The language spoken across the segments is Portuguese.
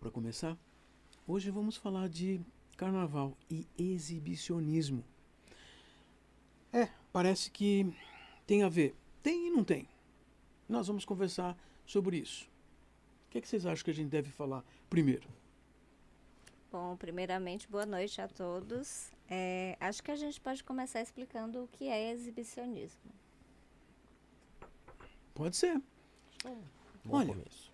Para começar, hoje vamos falar de carnaval e exibicionismo. Parece que tem a ver. Tem e não tem. Nós vamos conversar sobre isso. O que é que vocês acham que a gente deve falar primeiro? Bom, primeiramente, boa noite a todos. Acho que a gente pode começar explicando o que é exibicionismo. Pode ser. Bom Olha, começo.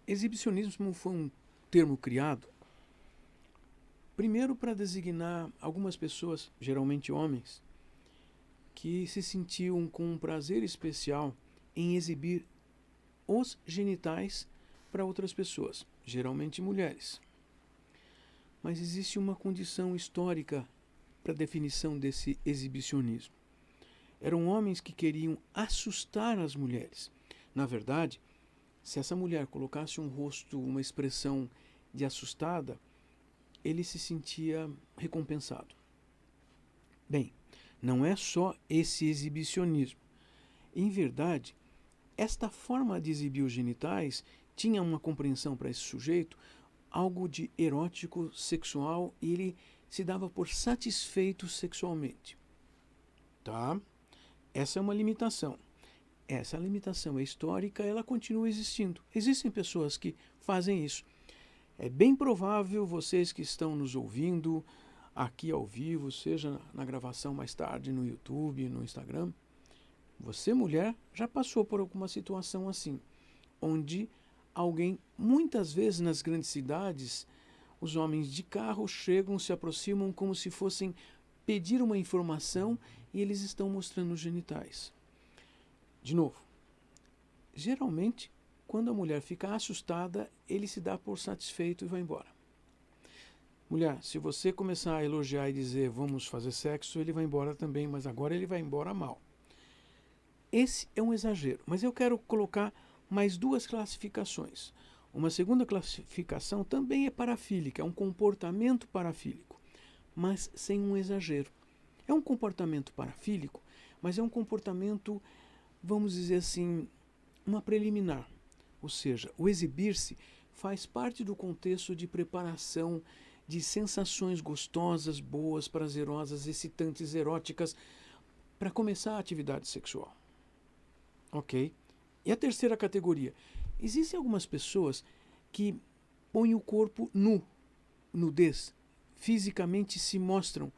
exibicionismo foi um termo criado primeiro para designar algumas pessoas, geralmente homens, que se sentiam com um prazer especial em exibir os genitais para outras pessoas, geralmente mulheres. Mas existe uma condição histórica para a definição desse exibicionismo. Eram homens que queriam assustar as mulheres. Na verdade, se essa mulher colocasse um rosto, uma expressão de assustada, ele se sentia recompensado. Bem, não é só esse exibicionismo. Em verdade, esta forma de exibir os genitais tinha uma compreensão para esse sujeito, algo de erótico, sexual, e ele se dava por satisfeito sexualmente. Tá? Essa é uma limitação. Essa limitação é histórica, ela continua existindo. Existem pessoas que fazem isso. É bem provável vocês que estão nos ouvindo aqui ao vivo, seja na gravação mais tarde no YouTube, no Instagram, você, mulher, já passou por alguma situação assim, onde alguém, muitas vezes nas grandes cidades, os homens de carro chegam, se aproximam como se fossem pedir uma informação e eles estão mostrando os genitais. De novo, geralmente, quando a mulher fica assustada, ele se dá por satisfeito e vai embora. Mulher, se você começar a elogiar e dizer vamos fazer sexo, ele vai embora também, mas agora ele vai embora mal. Esse é um exagero, mas eu quero colocar mais duas classificações. Uma segunda classificação também é parafílica, é um comportamento parafílico, mas sem um exagero. É um comportamento parafílico, mas é um comportamento, vamos dizer assim, uma preliminar. Ou seja, o exibir-se faz parte do contexto de preparação de sensações gostosas, boas, prazerosas, excitantes, eróticas, para começar a atividade sexual. Ok? E a terceira categoria. Existem algumas pessoas que põem o corpo nu, nudez, fisicamente se mostram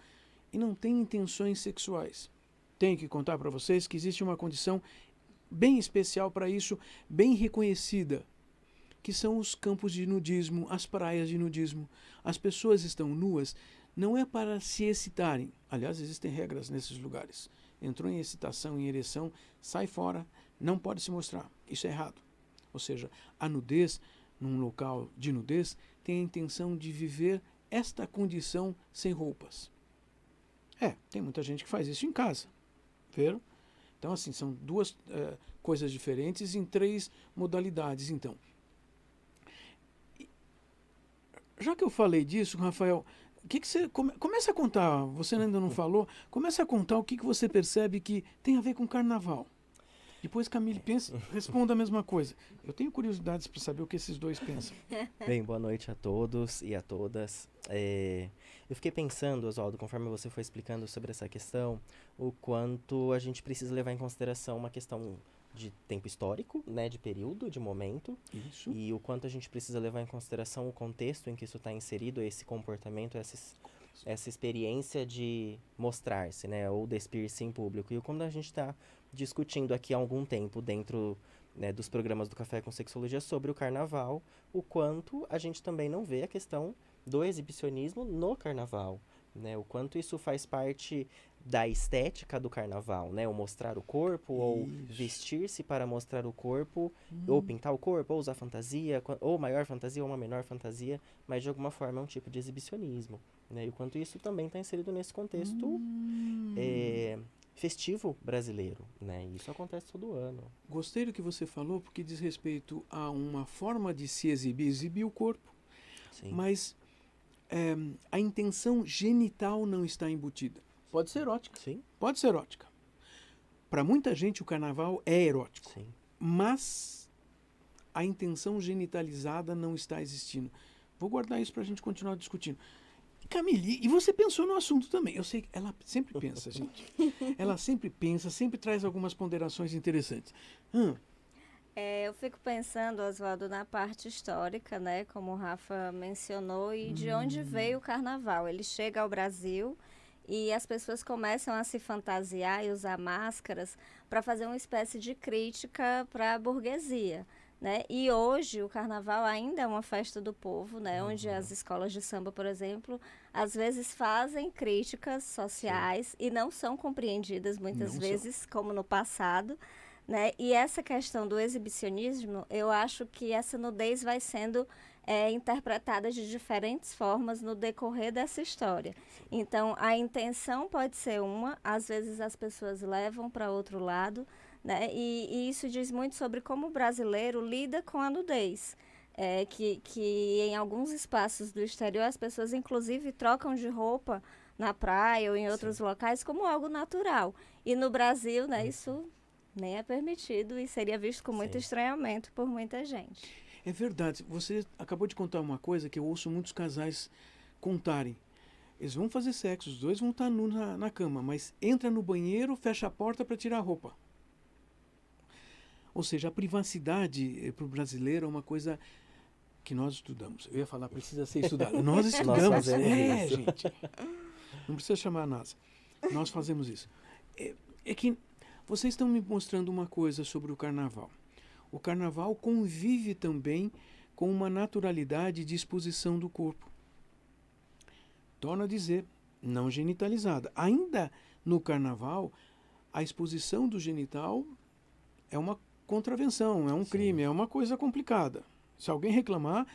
e não têm intenções sexuais. Tenho que contar para vocês que existe uma condição bem especial para isso, bem reconhecida, que são os campos de nudismo, as praias de nudismo. As pessoas estão nuas não é para se excitarem. Aliás, existem regras nesses lugares. Entrou em excitação, em ereção, sai fora, não pode se mostrar. Isso é errado. Ou seja, a nudez, num local de nudez, tem a intenção de viver esta condição sem roupas. Tem muita gente que faz isso em casa. Viram? Então, assim, são duas coisas diferentes em três modalidades. Então, já que eu falei disso, Rafael, o que você começa a contar? Você ainda não falou? Começa a contar o que você percebe que tem a ver com carnaval. Depois Camille responda a mesma coisa. Eu tenho curiosidades para saber o que esses dois pensam. Bem, boa noite a todos e a todas. Eu fiquei pensando, Oswaldo, conforme você foi explicando sobre essa questão, o quanto a gente precisa levar em consideração uma questão de tempo histórico, né, de período, de momento, Isso. e o quanto a gente precisa levar em consideração o contexto em que isso está inserido, esse comportamento, essa experiência de mostrar-se, né, ou despir-se em público. E quando a gente está discutindo aqui há algum tempo dentro, né, dos programas do Café com Sexologia sobre o carnaval, o quanto a gente também não vê a questão do exibicionismo no carnaval, né, o quanto isso faz parte da estética do carnaval, né, o mostrar o corpo, ou vestir-se para mostrar o corpo, ou pintar o corpo, ou usar fantasia, ou maior fantasia, ou uma menor fantasia, mas de alguma forma é um tipo de exibicionismo, né, e o quanto isso também está inserido nesse contexto festivo brasileiro, né? Isso acontece todo ano. Gostei do que você falou, porque diz respeito a uma forma de se exibir o corpo. Sim. Mas a intenção genital não está embutida. Pode ser erótica. Sim. Pode ser erótica. Para muita gente o carnaval é erótico. Sim. Mas a intenção genitalizada não está existindo. Vou guardar isso para a gente continuar discutindo. Camille, e você pensou no assunto também. Eu sei que ela sempre pensa, gente. Ela sempre pensa, sempre traz algumas ponderações interessantes. Eu fico pensando, Oswaldo, na parte histórica, né? Como o Rafa mencionou, e de onde veio o carnaval. Ele chega ao Brasil e as pessoas começam a se fantasiar e usar máscaras para fazer uma espécie de crítica para a burguesia. Né? E hoje o carnaval ainda é uma festa do povo, né? Onde as escolas de samba, por exemplo, às vezes fazem críticas sociais e não são compreendidas muitas vezes, como no passado. Né? E essa questão do exibicionismo, eu acho que essa nudez vai sendo interpretada de diferentes formas no decorrer dessa história. Então, a intenção pode ser uma, às vezes as pessoas levam para outro lado, né? E isso diz muito sobre como o brasileiro lida com a nudez. Que em alguns espaços do exterior as pessoas inclusive trocam de roupa na praia ou em outros locais como algo natural. E no Brasil, né, isso nem é permitido e seria visto com muito estranhamento por muita gente. É verdade. Você acabou de contar uma coisa que eu ouço muitos casais contarem. Eles vão fazer sexo, os dois vão estar nus na cama, mas entra no banheiro, fecha a porta para tirar a roupa. Ou seja, a privacidade para o brasileiro é uma coisa que nós estudamos. Eu ia falar, precisa ser estudado. Nós estudamos. Nós fazemos isso. Gente. Não precisa chamar a NASA. Nós fazemos isso. É que vocês estão me mostrando uma coisa sobre o carnaval. O carnaval convive também com uma naturalidade de exposição do corpo. Torno a dizer, não genitalizada. Ainda no carnaval, a exposição do genital é uma contravenção, é um crime, é uma coisa complicada. Se alguém reclamar,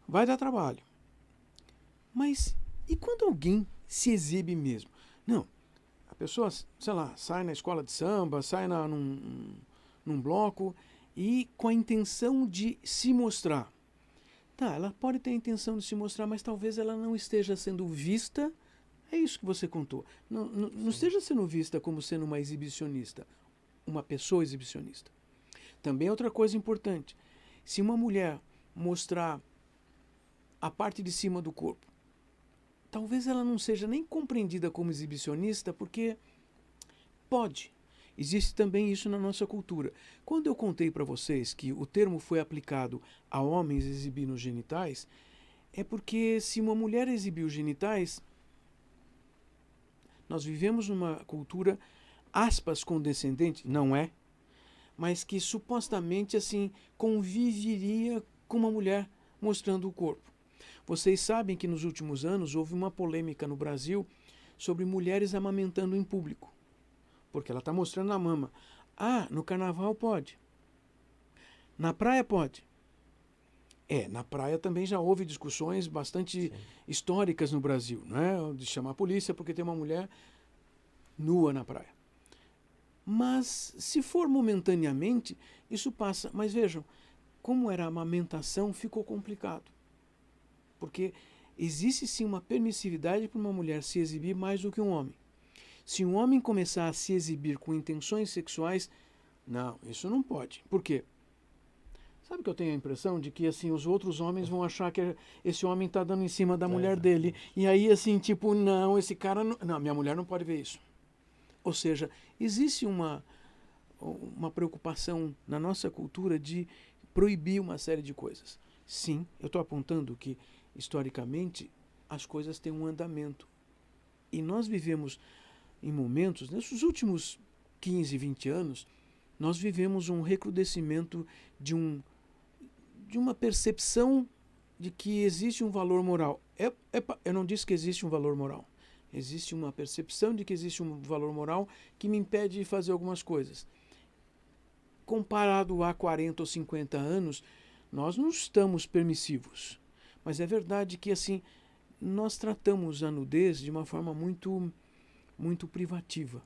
vai dar trabalho. Mas e quando alguém se exibe mesmo? Não, a pessoa, sei lá, sai na escola de samba, sai num bloco e com a intenção de se mostrar. Tá, ela pode ter a intenção de se mostrar, mas talvez ela não esteja sendo vista. É isso que você contou. Não esteja sendo vista como sendo uma exibicionista, uma pessoa exibicionista. Também outra coisa importante. Se uma mulher mostrar a parte de cima do corpo, talvez ela não seja nem compreendida como exibicionista, porque pode. Existe também isso na nossa cultura. Quando eu contei para vocês que o termo foi aplicado a homens exibir os genitais, é porque se uma mulher exibir os genitais, nós vivemos numa cultura, aspas, condescendente, não é, mas que supostamente assim conviveria com uma mulher mostrando o corpo. Vocês sabem que nos últimos anos houve uma polêmica no Brasil sobre mulheres amamentando em público, porque ela está mostrando a mama. Ah, no carnaval pode. Na praia pode. Na praia também já houve discussões bastante históricas no Brasil, né? De chamar a polícia porque tem uma mulher nua na praia. Mas, se for momentaneamente, isso passa. Mas vejam, como era a amamentação, ficou complicado. Porque existe sim uma permissividade para uma mulher se exibir mais do que um homem. Se um homem começar a se exibir com intenções sexuais, não, isso não pode. Por quê? Sabe que eu tenho a impressão de que assim os outros homens vão achar que esse homem está dando em cima da mulher dele. E aí assim, tipo, não, esse cara não, minha mulher não pode ver isso. Ou seja, existe uma preocupação na nossa cultura de proibir uma série de coisas. Sim, eu estou apontando que, historicamente, as coisas têm um andamento. E nós vivemos em momentos, nesses últimos 15, 20 anos, nós vivemos um recrudescimento de uma percepção de que existe um valor moral. Eu não disse que existe um valor moral. Existe uma percepção de que existe um valor moral que me impede de fazer algumas coisas. Comparado a 40 ou 50 anos, nós não estamos permissivos. Mas é verdade que assim nós tratamos a nudez de uma forma muito, muito privativa.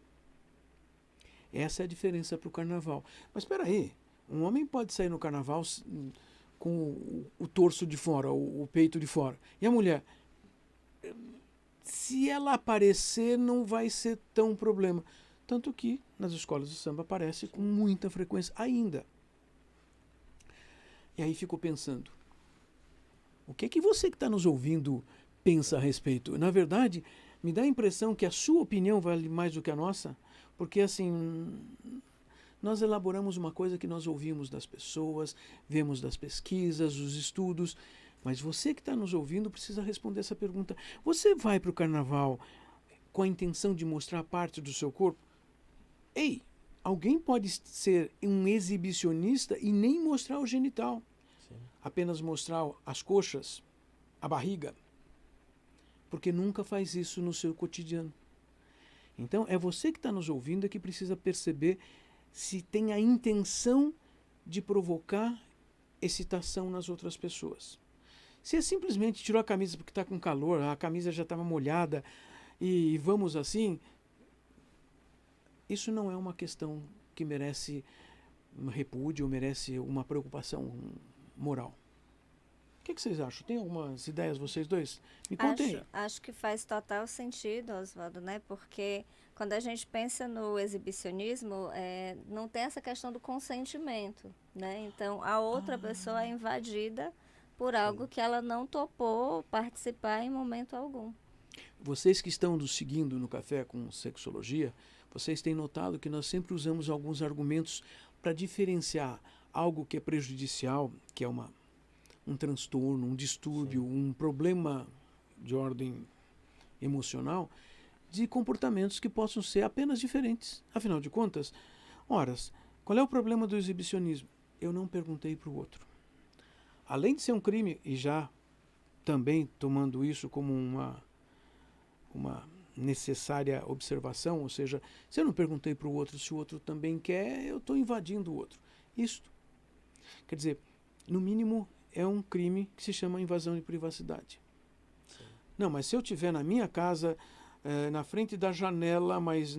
Essa é a diferença para o carnaval. Mas espera aí, um homem pode sair no carnaval com o torso de fora, o peito de fora. E a mulher? Se ela aparecer, não vai ser tão problema. Tanto que nas escolas de samba aparece com muita frequência ainda. E aí fico pensando, o que é que você que está nos ouvindo pensa a respeito? Na verdade, me dá a impressão que a sua opinião vale mais do que a nossa, porque assim, nós elaboramos uma coisa que nós ouvimos das pessoas, vemos das pesquisas, os estudos, mas você que está nos ouvindo precisa responder essa pergunta. Você vai para o carnaval com a intenção de mostrar parte do seu corpo? Ei, alguém pode ser um exibicionista e nem mostrar o genital. Sim. Apenas mostrar as coxas, a barriga. Porque nunca faz isso no seu cotidiano. Então, é você que está nos ouvindo que precisa perceber se tem a intenção de provocar excitação nas outras pessoas. Se é simplesmente tirou a camisa porque está com calor, a camisa já estava molhada e vamos assim, isso não é uma questão que merece um repúdio ou merece uma preocupação moral. O que vocês acham? Tem algumas ideias vocês dois? Me contem aí. Acho que faz total sentido, Oswaldo, né? Porque quando a gente pensa no exibicionismo, não tem essa questão do consentimento, né? Então, a outra pessoa é invadida por algo que ela não topou participar em momento algum. Vocês que estão nos seguindo no Café com Sexologia, vocês têm notado que nós sempre usamos alguns argumentos para diferenciar algo que é prejudicial, que é um transtorno, um distúrbio, um problema de ordem emocional, de comportamentos que possam ser apenas diferentes. Afinal de contas, qual é o problema do exibicionismo? Eu não perguntei para o outro. Além de ser um crime, e já também tomando isso como uma necessária observação, ou seja, se eu não perguntei para o outro se o outro também quer, eu estou invadindo o outro. Isto, quer dizer, no mínimo, é um crime que se chama invasão de privacidade. Sim. Não, mas se eu estiver na minha casa, na frente da janela, mas,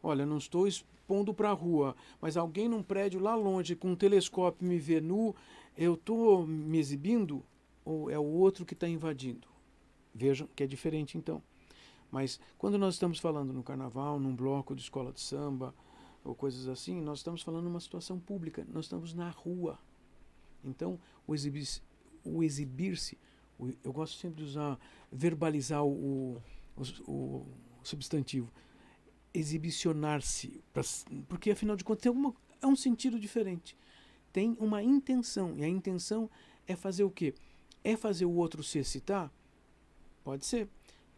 olha, não estou expondo para a rua, mas alguém num prédio lá longe com um telescópio me vê nu, eu estou me exibindo ou é o outro que está invadindo? Vejam que é diferente então. Mas quando nós estamos falando no carnaval, num bloco de escola de samba ou coisas assim, nós estamos falando numa situação pública, nós estamos na rua. Então, o exibir-se, eu gosto sempre de verbalizar o substantivo, exibicionar-se, porque afinal de contas é um sentido diferente. Tem uma intenção, e a intenção é fazer o quê? É fazer o outro se excitar? Pode ser.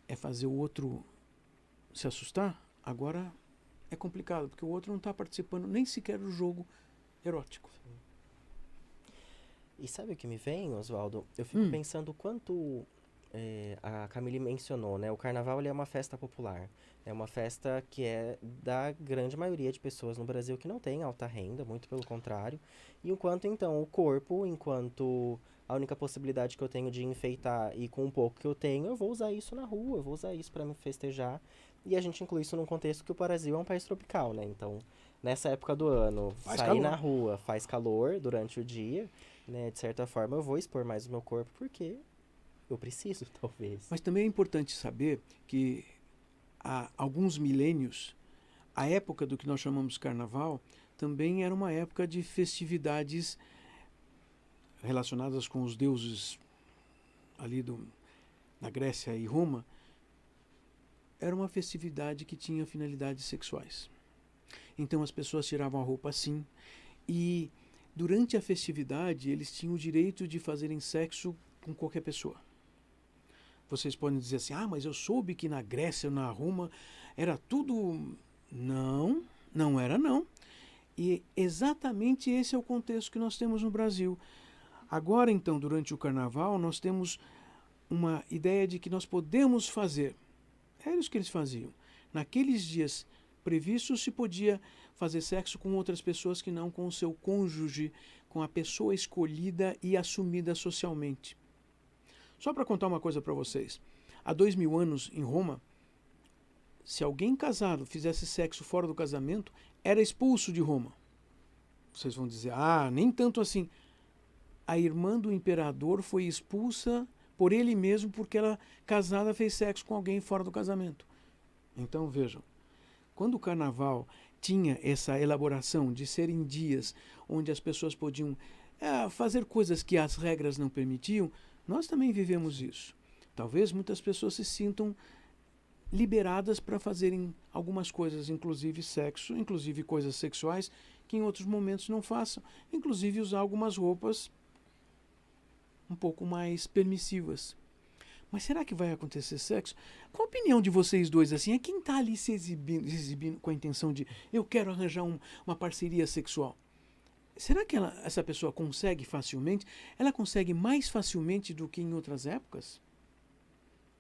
É fazer o outro se assustar? Agora é complicado, porque o outro não está participando nem sequer do jogo erótico. E sabe o que me vem, Oswaldo? Eu fico pensando o quanto a Camille mencionou, né? O carnaval ele é uma festa popular. É uma festa que é da grande maioria de pessoas no Brasil que não tem alta renda, muito pelo contrário. E enquanto, então, o corpo, enquanto a única possibilidade que eu tenho de enfeitar e com um pouco que eu tenho, eu vou usar isso na rua, eu vou usar isso para me festejar. E a gente inclui isso num contexto que o Brasil é um país tropical, né? Então, nessa época do ano, sair na rua faz calor durante o dia, né? De certa forma, eu vou expor mais o meu corpo porque eu preciso, talvez. Mas também é importante saber que há alguns milênios, a época do que nós chamamos de carnaval também era uma época de festividades relacionadas com os deuses ali na Grécia e Roma. Era uma festividade que tinha finalidades sexuais. Então as pessoas tiravam a roupa assim e durante a festividade eles tinham o direito de fazerem sexo com qualquer pessoa. Vocês podem dizer assim, mas eu soube que na Grécia ou na Roma era tudo... Não, não era não. E exatamente esse é o contexto que nós temos no Brasil. Agora, então, durante o carnaval, nós temos uma ideia de que nós podemos fazer. Era isso que eles faziam. Naqueles dias previstos se podia fazer sexo com outras pessoas que não com o seu cônjuge, com a pessoa escolhida e assumida socialmente. Só para contar uma coisa para vocês. Há 2000 anos, em Roma, se alguém casado fizesse sexo fora do casamento, era expulso de Roma. Vocês vão dizer, nem tanto assim. A irmã do imperador foi expulsa por ele mesmo porque ela, casada, fez sexo com alguém fora do casamento. Então, vejam, quando o carnaval tinha essa elaboração de serem dias onde as pessoas podiam fazer coisas que as regras não permitiam, nós também vivemos isso. Talvez muitas pessoas se sintam liberadas para fazerem algumas coisas, inclusive sexo, inclusive coisas sexuais, que em outros momentos não façam, inclusive usar algumas roupas um pouco mais permissivas. Mas será que vai acontecer sexo? Qual a opinião de vocês dois, assim? É quem está ali se exibindo com a intenção de eu quero arranjar uma parceria sexual? Será que essa pessoa consegue facilmente? Ela consegue mais facilmente do que em outras épocas?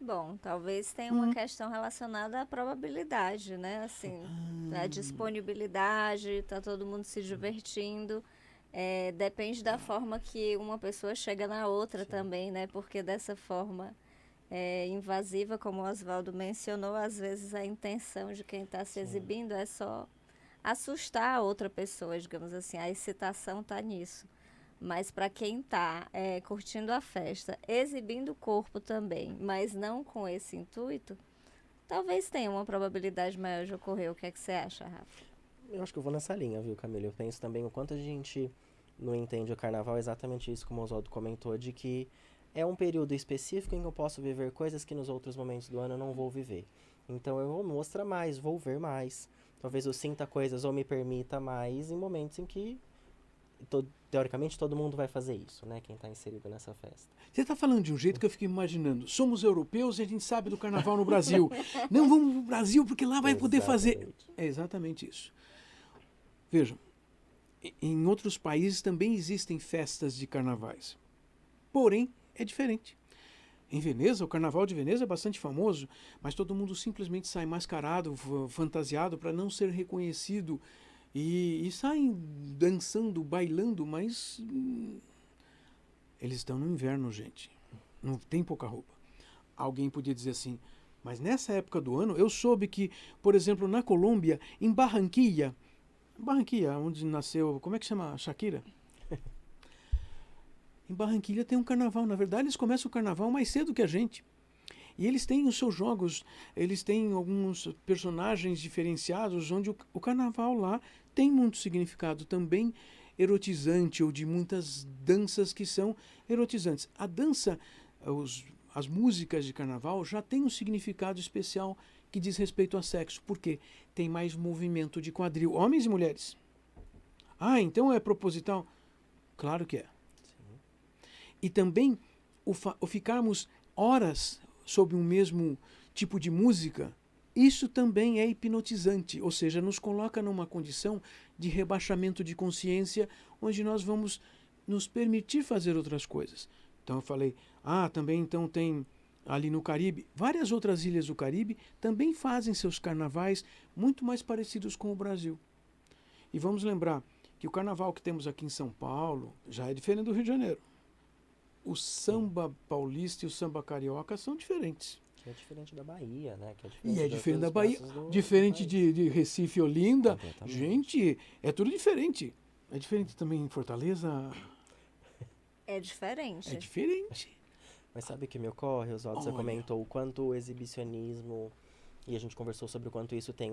Bom, talvez tenha uma questão relacionada à probabilidade, né? Assim, a disponibilidade, tá todo mundo se divertindo. Depende da forma que uma pessoa chega na outra também, né? Porque dessa forma invasiva, como o Oswaldo mencionou, às vezes a intenção de quem está se exibindo é só assustar a outra pessoa, digamos assim. A excitação está nisso. Mas para quem está curtindo a festa, exibindo o corpo também, mas não com esse intuito, talvez tenha uma probabilidade maior de ocorrer. O que é que você acha, Rafa? Eu acho que eu vou nessa linha, viu, Camila? Eu penso também o quanto a gente não entende o carnaval, exatamente isso como o Oswaldo comentou, de que é um período específico em que eu posso viver coisas que nos outros momentos do ano eu não vou viver. Então eu vou mostrar mais, vou ver mais. Talvez eu sinta coisas ou me permita mais em momentos em que teoricamente todo mundo vai fazer isso, né? Quem está inserido nessa festa. Você está falando de um jeito que eu fiquei imaginando. Somos europeus e a gente sabe do carnaval no Brasil. Não vamos para o Brasil porque lá vai poder fazer. É exatamente isso. Vejam, em outros países também existem festas de carnavais. Porém, é diferente. Em Veneza, o Carnaval de Veneza é bastante famoso, mas todo mundo simplesmente sai mascarado, fantasiado para não ser reconhecido. E saem dançando, bailando, mas eles estão no inverno, gente. Não tem pouca roupa. Alguém podia dizer assim, mas nessa época do ano, eu soube que, por exemplo, na Colômbia, em Barranquilla, onde nasceu, como é que chama? Shakira? Em Barranquilla tem um carnaval. Na verdade, eles começam o carnaval mais cedo que a gente. E eles têm os seus jogos, eles têm alguns personagens diferenciados, onde o carnaval lá tem muito significado também erotizante, ou de muitas danças que são erotizantes. A dança, as músicas de carnaval já têm um significado especial que diz respeito a sexo, porque tem mais movimento de quadril, homens e mulheres. Ah, então é proposital? Claro que é. Sim. E também o ficarmos horas sob um mesmo tipo de música, isso também é hipnotizante, ou seja, nos coloca numa condição de rebaixamento de consciência, onde nós vamos nos permitir fazer outras coisas. Então eu falei, também então tem ali no Caribe, várias outras ilhas do Caribe também fazem seus carnavais muito mais parecidos com o Brasil. E vamos lembrar que o carnaval que temos aqui em São Paulo já é diferente do Rio de Janeiro. O samba paulista e o samba carioca são diferentes. Que é diferente da Bahia, né? Que é diferente da Bahia, diferente de Recife e Olinda. Gente, é tudo diferente. É diferente também em Fortaleza? É diferente. É diferente. Mas sabe o que me ocorre, Oswaldo? Você comentou o quanto o exibicionismo, e a gente conversou sobre o quanto isso tem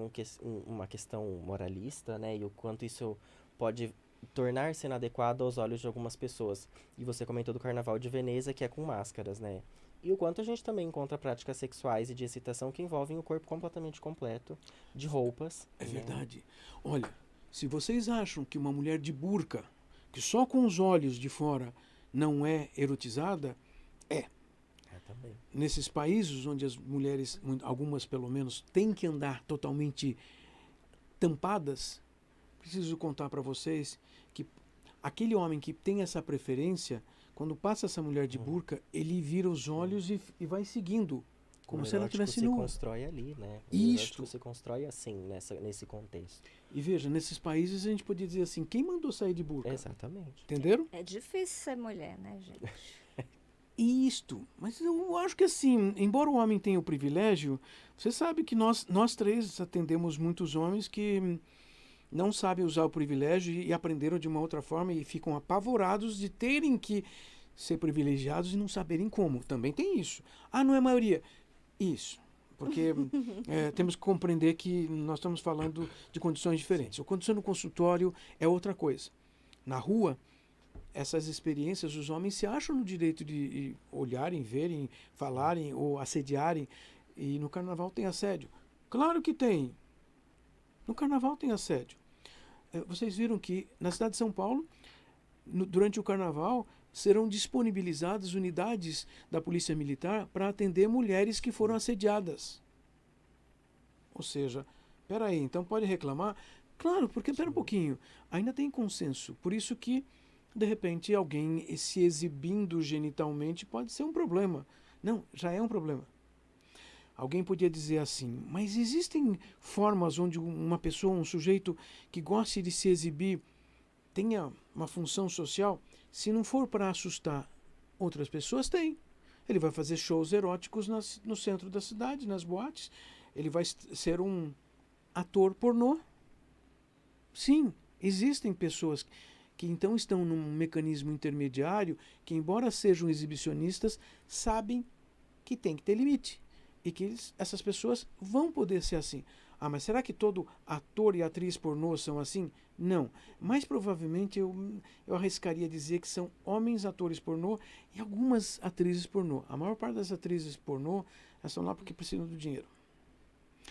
uma questão moralista, né? E o quanto isso pode tornar-se inadequado aos olhos de algumas pessoas. E você comentou do Carnaval de Veneza, que é com máscaras, né? E o quanto a gente também encontra práticas sexuais e de excitação que envolvem o corpo completamente completo, de roupas. É verdade. Olha, se vocês acham que uma mulher de burca, que só com os olhos de fora não é erotizada, é. Também. Nesses países onde as mulheres, algumas pelo menos, têm que andar totalmente tampadas, preciso contar para vocês que aquele homem que tem essa preferência, quando passa essa mulher de burca, ele vira os olhos e vai seguindo, como se ela estivesse nua. Se constrói ali, né? Isto se constrói assim, nesse contexto. E veja, nesses países a gente podia dizer assim, quem mandou sair de burca? Exatamente. Entenderam? É difícil ser mulher, né, gente? Isto, mas eu acho que assim, embora o homem tenha o privilégio, você sabe que nós três atendemos muitos homens que não sabem usar o privilégio e aprenderam de uma outra forma e ficam apavorados de terem que ser privilegiados e não saberem como. Também tem isso. Não é a maioria. Isso. Porque temos que compreender que nós estamos falando de condições diferentes. A condição no consultório é outra coisa. Na rua, essas experiências, os homens se acham no direito de olharem, verem, falarem ou assediarem. E no carnaval tem assédio. Claro que tem. No carnaval tem assédio. Vocês viram que na cidade de São Paulo, durante o carnaval, serão disponibilizadas unidades da Polícia Militar para atender mulheres que foram assediadas. Ou seja, peraí, então pode reclamar? Claro, porque pera um pouquinho, ainda tem consenso. Por isso que, de repente, alguém se exibindo genitalmente pode ser um problema. Não, já é um problema. Alguém podia dizer assim, mas existem formas onde uma pessoa, um sujeito que goste de se exibir, tenha uma função social? Se não for para assustar outras pessoas, tem. Ele vai fazer shows eróticos no centro da cidade, nas boates. Ele vai ser um ator pornô. Sim, existem pessoas que então estão num mecanismo intermediário que, embora sejam exibicionistas, sabem que tem que ter limite. E que essas pessoas vão poder ser assim. Ah, mas será que todo ator e atriz pornô são assim? Não. Mais provavelmente eu arriscaria dizer que são homens atores pornô e algumas atrizes pornô. A maior parte das atrizes pornô, elas estão lá porque precisam do dinheiro.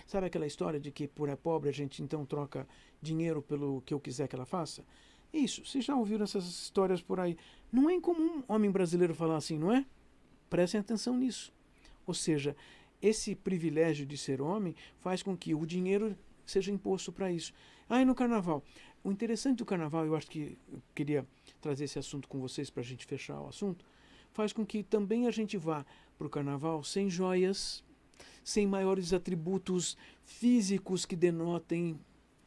Sabe aquela história de que por é pobre a gente então troca dinheiro pelo que eu quiser que ela faça? Isso, vocês já ouviram essas histórias por aí. Não é incomum homem brasileiro falar assim, não é? Prestem atenção nisso. Ou seja, esse privilégio de ser homem faz com que o dinheiro seja imposto para isso. E no carnaval? O interessante do carnaval, eu acho que eu queria trazer esse assunto com vocês para a gente fechar o assunto, faz com que também a gente vá para o carnaval sem joias, sem maiores atributos físicos que denotem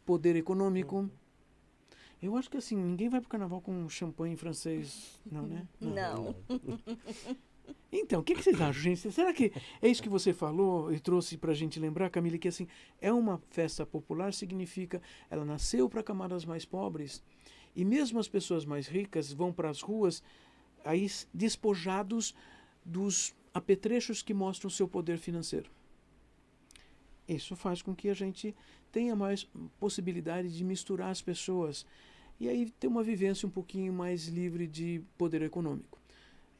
poder econômico. Eu acho que assim, ninguém vai para o carnaval com champanhe francês, não, né? Não. Então, o que vocês acham, gente? Será que é isso que você falou e trouxe para a gente lembrar, Camila, que assim, é uma festa popular, significa ela nasceu para camadas mais pobres e mesmo as pessoas mais ricas vão para as ruas aí despojados dos apetrechos que mostram seu poder financeiro. Isso faz com que a gente tenha mais possibilidade de misturar as pessoas e aí ter uma vivência um pouquinho mais livre de poder econômico.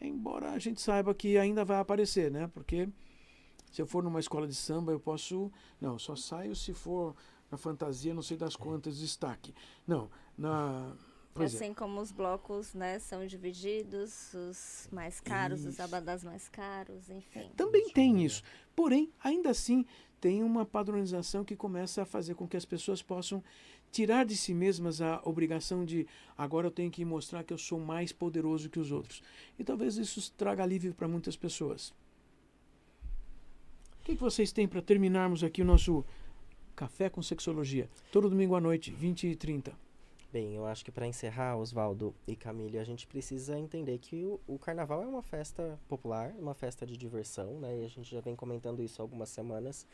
Embora a gente saiba que ainda vai aparecer, né? Porque se eu for numa escola de samba, eu posso... Não, só saio se for na fantasia, não sei das quantas, destaque. Não, assim como os blocos, né, são divididos, os mais caros, Isso. os abadás mais caros, enfim. Também tem isso. Porém, ainda assim, tem uma padronização que começa a fazer com que as pessoas possam tirar de si mesmas a obrigação de agora eu tenho que mostrar que eu sou mais poderoso que os outros. E talvez isso traga alívio para muitas pessoas. O que vocês têm para terminarmos aqui o nosso Café com Sexologia? Todo domingo à noite, 20h30. Bem, eu acho que para encerrar, Oswaldo e Camille, a gente precisa entender que o carnaval é uma festa popular, uma festa de diversão, né? E a gente já vem comentando isso há algumas semanas.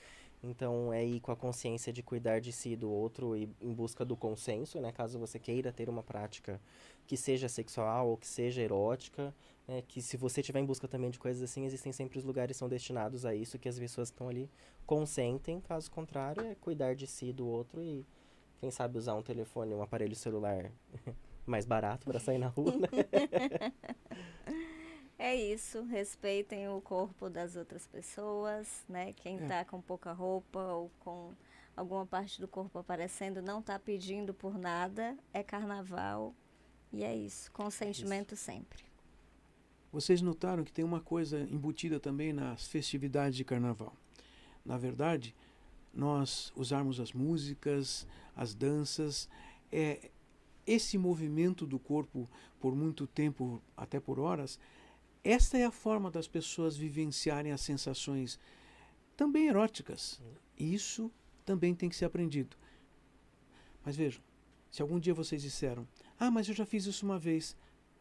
Então, é ir com a consciência de cuidar de si e do outro e em busca do consenso, né? Caso você queira ter uma prática que seja sexual ou que seja erótica, né? Que se você estiver em busca também de coisas assim, existem sempre os lugares que são destinados a isso, que as pessoas que estão ali consentem. Caso contrário, é cuidar de si e do outro e, quem sabe, usar um telefone, um aparelho celular mais barato para sair na rua, né? É isso, respeitem o corpo das outras pessoas, né? Quem tá com pouca roupa ou com alguma parte do corpo aparecendo não tá pedindo por nada, é carnaval e é isso, consentimento sempre. Vocês notaram que tem uma coisa embutida também nas festividades de carnaval. Na verdade, nós usarmos as músicas, as danças, esse movimento do corpo por muito tempo, até por horas, esta é a forma das pessoas vivenciarem as sensações também eróticas. E isso também tem que ser aprendido. Mas vejam, se algum dia vocês disseram, mas eu já fiz isso uma vez,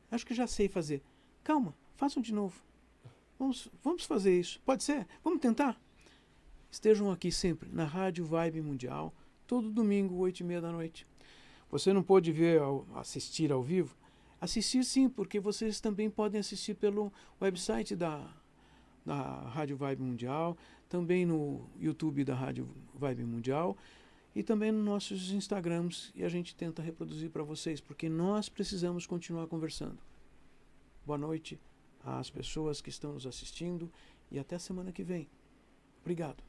acho que já sei fazer. Calma, façam de novo. Vamos fazer isso. Pode ser? Vamos tentar? Estejam aqui sempre na Rádio Vibe Mundial, todo domingo, 8h30 da noite. Você não pôde assistir ao vivo? Assistir sim, porque vocês também podem assistir pelo website da Rádio Vibe Mundial, também no YouTube da Rádio Vibe Mundial e também nos nossos Instagrams, e a gente tenta reproduzir para vocês, porque nós precisamos continuar conversando. boa noite às pessoas que estão nos assistindo e até semana que vem. Obrigado.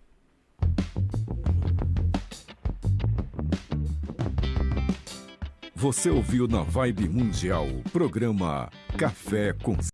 Você ouviu na Vibe Mundial o programa Café com